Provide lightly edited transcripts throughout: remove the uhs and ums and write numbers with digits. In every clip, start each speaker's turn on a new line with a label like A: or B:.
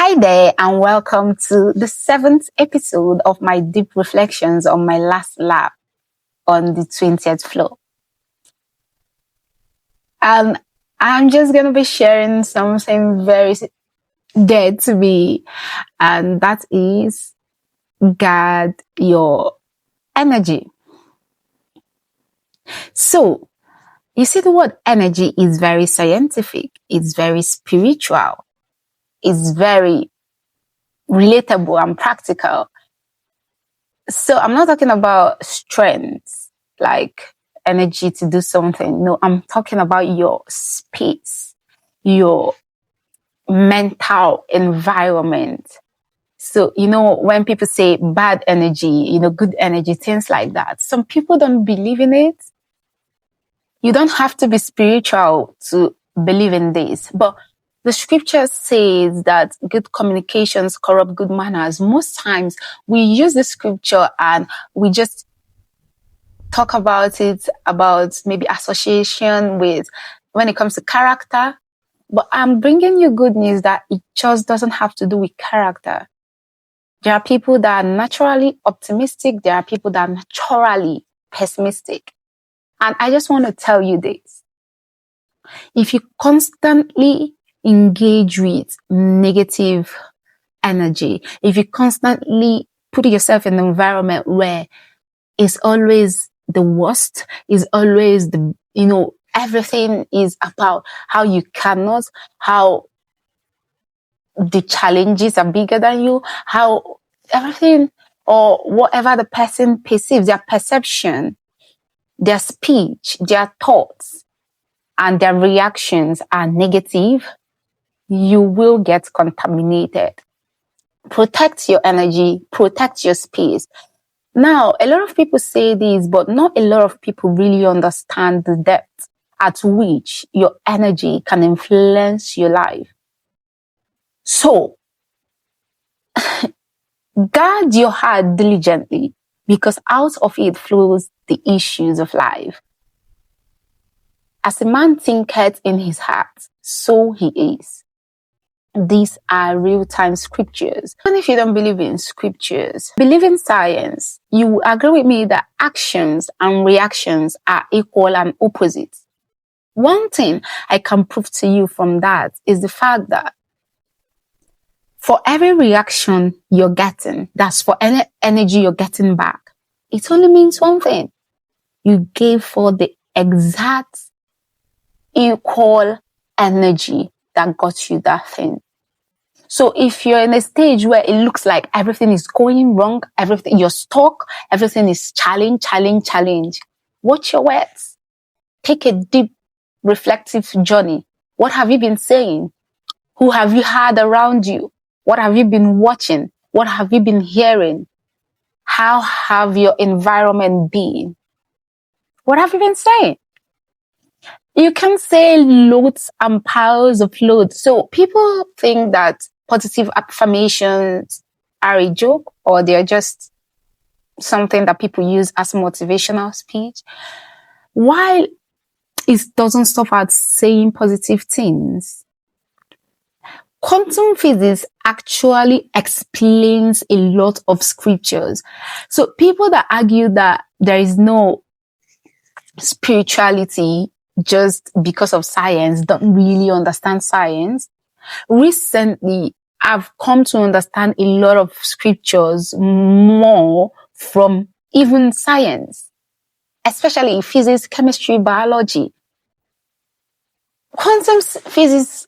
A: Hi there, and welcome to the 7th episode of my deep reflections on my last lap on the 20th floor. And I'm just going to be sharing something very dear to me, and that is guard your energy. So, you see, the word energy is very scientific, it's very spiritual, it's very relatable and practical. So I'm not talking about strength, like energy to do something. No, I'm talking about your space, your mental environment. So, when people say bad energy, good energy, things like that, some people don't believe in it. You don't have to be spiritual to believe in this, but the scripture says that good communications corrupt good manners. Most times we use the scripture and we just talk about it, about maybe association with when it comes to character. But I'm bringing you good news that it just doesn't have to do with character. There are people that are naturally optimistic. There are people that are naturally pessimistic. And I just want to tell you this. If you constantly engage with negative energy, if you constantly put yourself in an environment where it's always the worst, is always everything is about how you cannot, how the challenges are bigger than you, how everything or whatever the person perceives, their perception, their speech, their thoughts, and their reactions are negative, you will get contaminated. Protect your energy, protect your space. Now, a lot of people say this, but not a lot of people really understand the depth at which your energy can influence your life. So, guard your heart diligently, because out of it flows the issues of life. As a man thinketh in his heart, so he is. These are real-time scriptures. Even if you don't believe in scriptures, believe in science, you will agree with me that actions and reactions are equal and opposite. One thing I can prove to you from that is the fact that for every reaction you're getting, that's for any energy you're getting back, it only means one thing. You gave for the exact equal energy that got you that thing. So if you're in a stage where it looks like everything is going wrong, you're stuck, everything is challenge, watch your words. Take a deep, reflective journey. What have you been saying? Who have you had around you? What have you been watching? What have you been hearing? How have your environment been? What have you been saying? You can say loads and piles of loads. So people think that positive affirmations are a joke, or they're just something that people use as motivational speech. While it doesn't stop at saying positive things, quantum physics actually explains a lot of scriptures. So people that argue that there is no spirituality just because of science don't really understand science. Recently, I've come to understand a lot of scriptures more from even science, especially physics, chemistry, biology. Quantum physics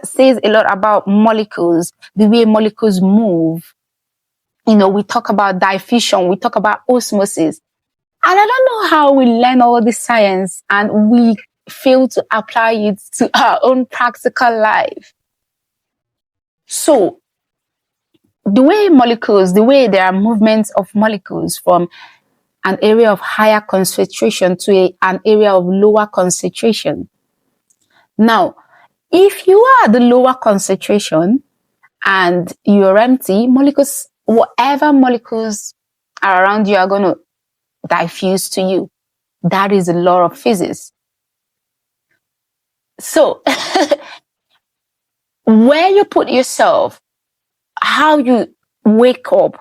A: says a lot about molecules, the way molecules move. We talk about diffusion, we talk about osmosis. And I don't know how we learn all this science and we fail to apply it to our own practical life. So, the way there are movements of molecules from an area of higher concentration to an area of lower concentration. Now, if you are at the lower concentration and you're empty, whatever molecules are around you are going to diffuse to you. That is a law of physics. So, where you put yourself how you wake up.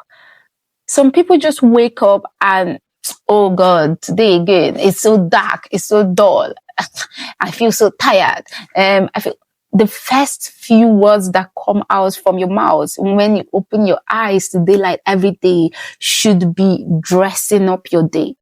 A: Some people just wake up and, oh God, today again, it's so dark, it's so dull. I feel so tired. I feel the first few words that come out from your mouth when you open your eyes to daylight every day should be dressing up your day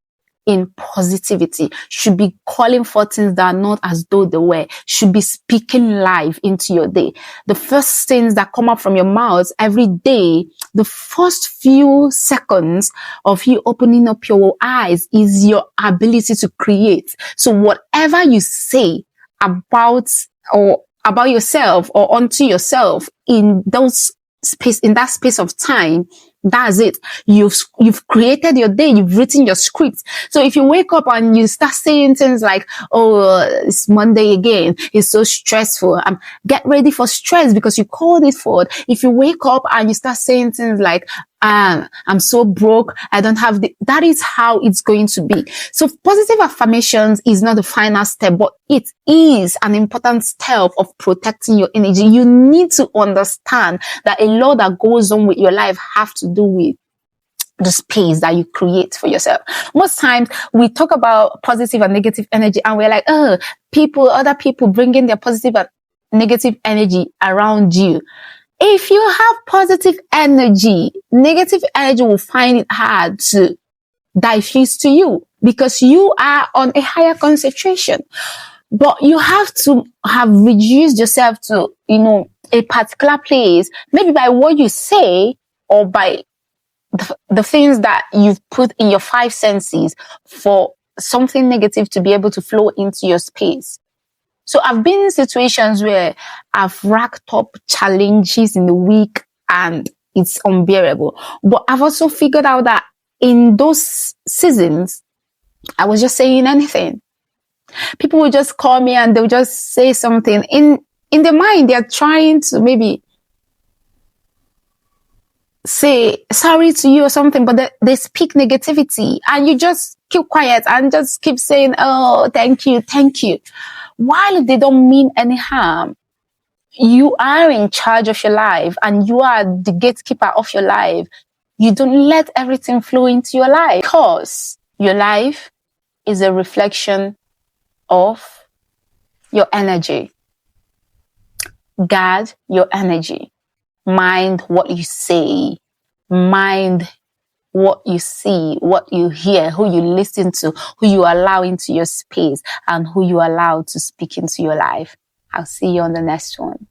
A: in positivity, should be calling for things that are not as though they were, should be speaking life into your day. The first things that come up from your mouth every day, the first few seconds of you opening up your eyes is your ability to create. So whatever you say about yourself or onto yourself in that space of time, that's it. You've created your day. You've written your script. So if you wake up and you start saying things like, oh, it's Monday again. It's so stressful. Get ready for stress because you called it forward. If you wake up and you start saying things like, I'm so broke. I don't have that is how it's going to be. So positive affirmations is not the final step, but it is an important step of protecting your energy. You need to understand that a lot that goes on with your life have to do with the space that you create for yourself. Most times we talk about positive and negative energy and we're like, oh, other people bringing their positive and negative energy around you. If you have positive energy, negative energy will find it hard to diffuse to you because you are on a higher concentration. But you have to have reduced yourself to, a particular place, maybe by what you say or by the things that you've put in your 5 senses for something negative to be able to flow into your space. So I've been in situations where I've racked up challenges in the week and it's unbearable. But I've also figured out that in those seasons, I was just saying anything. People would just call me and they'll just say something. In their mind, they're trying to maybe say sorry to you or something, but they speak negativity and you just keep quiet and just keep saying, oh, thank you. While they don't mean any harm, you are in charge of your life and you are the gatekeeper of your life. You don't let everything flow into your life because your life is a reflection of your energy. Guard your energy. Mind what you say. Mind what you see, what you hear, who you listen to, who you allow into your space, and who you allow to speak into your life. I'll see you on the next one.